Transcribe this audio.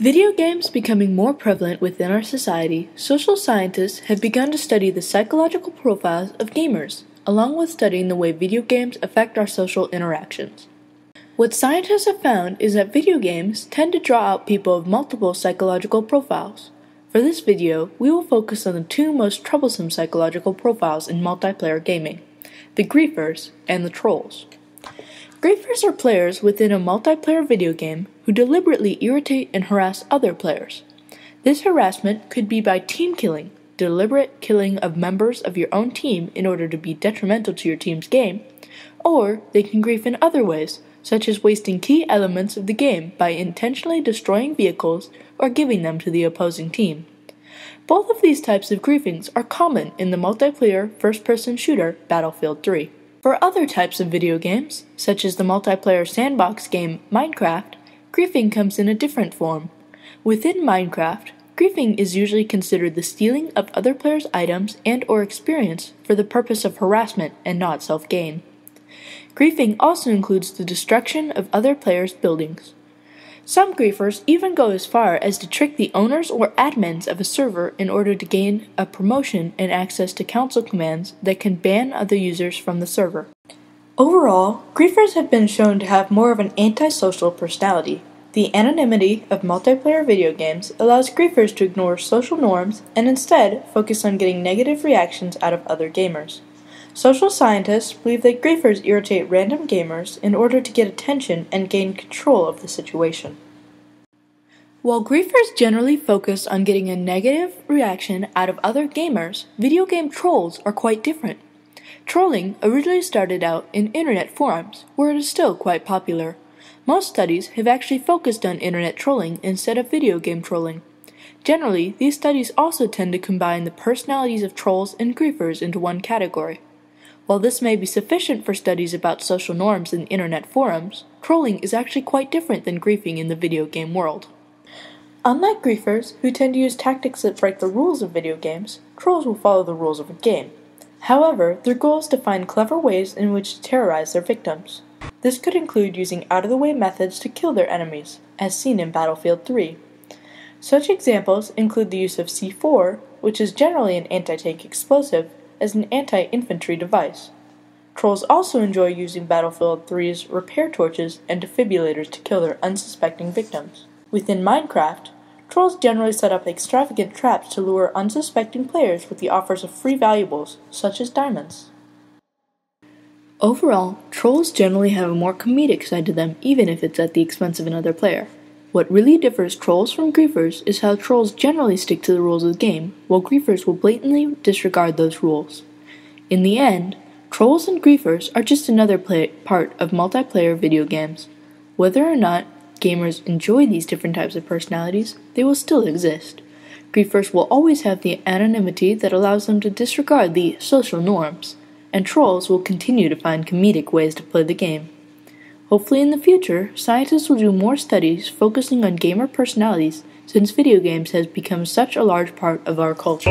Video games becoming more prevalent within our society, social scientists have begun to study the psychological profiles of gamers, along with studying the way video games affect our social interactions. What scientists have found is that video games tend to draw out people of multiple psychological profiles. For this video, we will focus on the two most troublesome psychological profiles in multiplayer gaming, the griefers and the trolls. Griefers are players within a multiplayer video game who deliberately irritate and harass other players. This harassment could be by team killing, deliberate killing of members of your own team in order to be detrimental to your team's game, or they can grief in other ways, such as wasting key elements of the game by intentionally destroying vehicles or giving them to the opposing team. Both of these types of griefings are common in the multiplayer first-person shooter Battlefield 3. For other types of video games, such as the multiplayer sandbox game Minecraft, griefing comes in a different form. Within Minecraft, griefing is usually considered the stealing of other players' items and/or experience for the purpose of harassment and not self-gain. Griefing also includes the destruction of other players' buildings. Some griefers even go as far as to trick the owners or admins of a server in order to gain a promotion and access to console commands that can ban other users from the server. Overall, griefers have been shown to have more of an antisocial personality. The anonymity of multiplayer video games allows griefers to ignore social norms and instead focus on getting negative reactions out of other gamers. Social scientists believe that griefers irritate random gamers in order to get attention and gain control of the situation. While griefers generally focus on getting a negative reaction out of other gamers, video game trolls are quite different. Trolling originally started out in internet forums, where it is still quite popular. Most studies have actually focused on internet trolling instead of video game trolling. Generally, these studies also tend to combine the personalities of trolls and griefers into one category. While this may be sufficient for studies about social norms in internet forums, trolling is actually quite different than griefing in the video game world. Unlike griefers, who tend to use tactics that break the rules of video games, trolls will follow the rules of a game. However, their goal is to find clever ways in which to terrorize their victims. This could include using out-of-the-way methods to kill their enemies, as seen in Battlefield 3. Such examples include the use of C4, which is generally an anti-tank explosive, as an anti-infantry device. Trolls also enjoy using Battlefield 3's repair torches and defibrillators to kill their unsuspecting victims. Within Minecraft, trolls generally set up extravagant traps to lure unsuspecting players with the offers of free valuables, such as diamonds. Overall, trolls generally have a more comedic side to them, even if it's at the expense of another player. What really differs trolls from griefers is how trolls generally stick to the rules of the game, while griefers will blatantly disregard those rules. In the end, trolls and griefers are just another part of multiplayer video games. Whether or not gamers enjoy these different types of personalities, they will still exist. Griefers will always have the anonymity that allows them to disregard the social norms, and trolls will continue to find comedic ways to play the game. Hopefully in the future, scientists will do more studies focusing on gamer personalities since video games has become such a large part of our culture.